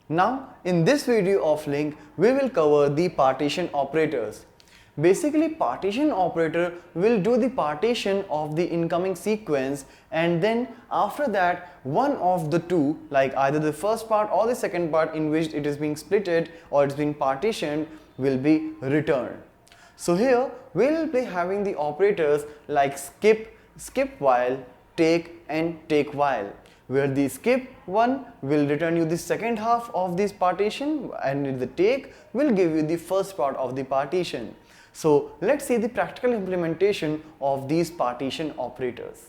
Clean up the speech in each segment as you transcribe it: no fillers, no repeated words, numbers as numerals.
Now, in this video of LinQ, we will cover the partition operators. Basically, partition operator will do the partition of the incoming sequence, and then after that one of the two, like either the first part or the second part in which it is being splitted or it's being partitioned, will be returned. So here we will be having the operators like skip, skip while, take and take while, where the skip one will return you the second half of this partition and the take will give you the first part of the partition. So let's see the practical implementation of these partition operators.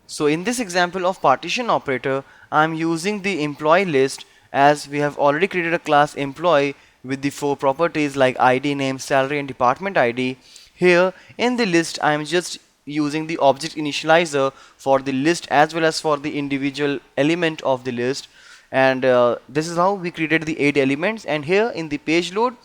So in this example of partition operator, I am using the employee list, as we have already created a class employee with the 4 properties like ID, name, salary and department ID. Here in the list I am just using the object initializer for the list as well as for the individual element of the list, and this is how we created the 8 elements. And here in the page load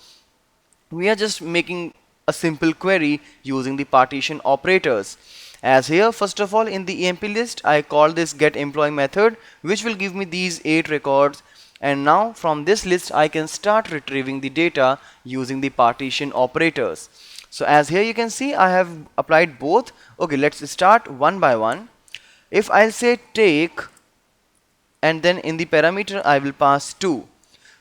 we are just making a simple query using the partition operators. As here, first of all, in the EMP list I call this get employee method, which will give me these 8 records, and now from this list I can start retrieving the data using the partition operators. So as here you can see I have applied both. Okay, let's start one by one. If I'll say take, and then in the parameter I will pass 2.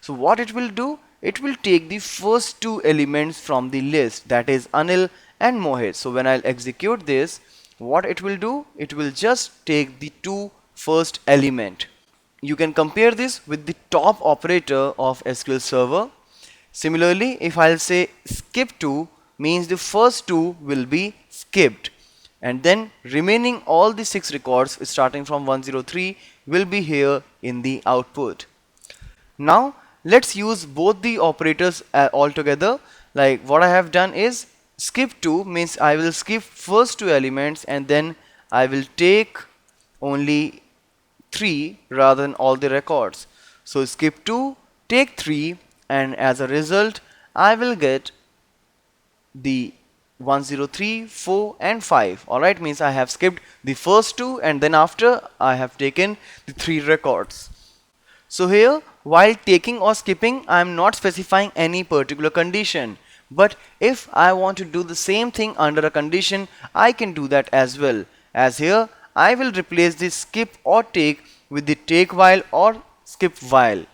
So what it will do, it will take the first 2 elements from the list, that is Anil and Mohit. So when I'll execute this, what it will do, it will just take the 2 first element. You can compare this with the top operator of SQL Server. Similarly, if I'll say skip 2, means the first 2 will be skipped, and then remaining all the 6 records starting from 103 will be here in the output. Now let's use both the operators all together. Like what I have done is skip 2 means I will skip first 2 elements and then I will take only 3 rather than all the records. So skip 2, take 3, and as a result I will get the 103, 4 and 5. Alright, means I have skipped the first 2 and then after I have taken the 3 records. So here, while taking or skipping, I am not specifying any particular condition, but if I want to do the same thing under a condition, I can do that as well. As here I will replace the skip or take with the take while or skip while.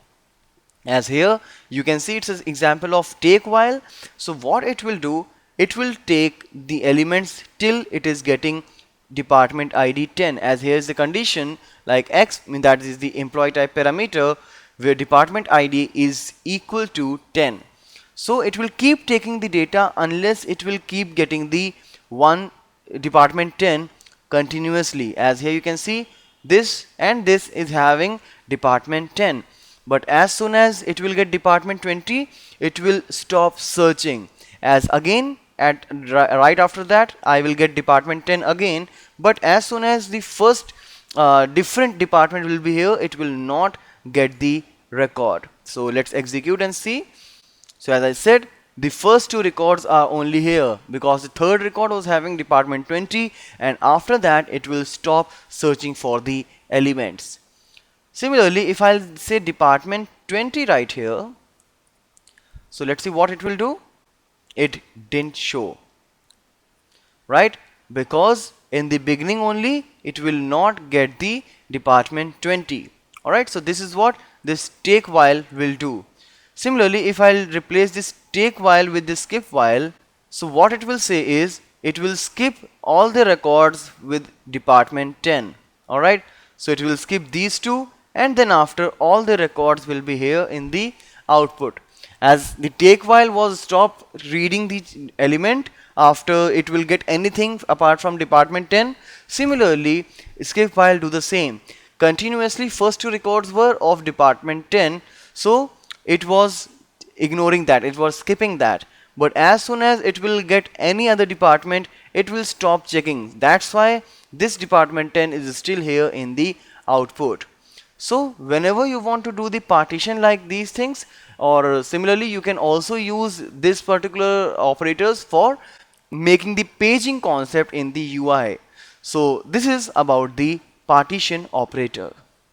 As here you can see it's an example of take while. So what it will do, it will take the elements till it is getting department ID 10, as here is the condition like X, that is the employee type parameter, where department ID is equal to 10. So it will keep taking the data unless it will keep getting the one department 10 continuously. As here you can see this and this is having department 10, but as soon as it will get department 20 it will stop searching, as again at right after that I will get department 10 again, but as soon as the first different department will be here, it will not get the record. So let's execute and see. So as I said, the first 2 records are only here because the third record was having department 20, and after that it will stop searching for the elements. Similarly, if I'll say department 20 right here, so let's see what it will do. It didn't show, right? Because in the beginning only it will not get the department 20. Alright, so this is what this take while will do. Similarly, if I'll replace this take while with this skip while, so what it will say is it will skip all the records with department 10. Alright, so it will skip these 2 and then after all the records will be here in the output. As the take while was stop reading the element after it will get anything apart from department 10. Similarly, skip while do the same. Continuously first 2 records were of department 10, so it was ignoring that, it was skipping that, but as soon as it will get any other department it will stop checking. That's why this department 10 is still here in the output. So whenever you want to do the partition like these things, or similarly you can also use this particular operators for making the paging concept in the UI. So this is about the partition operator.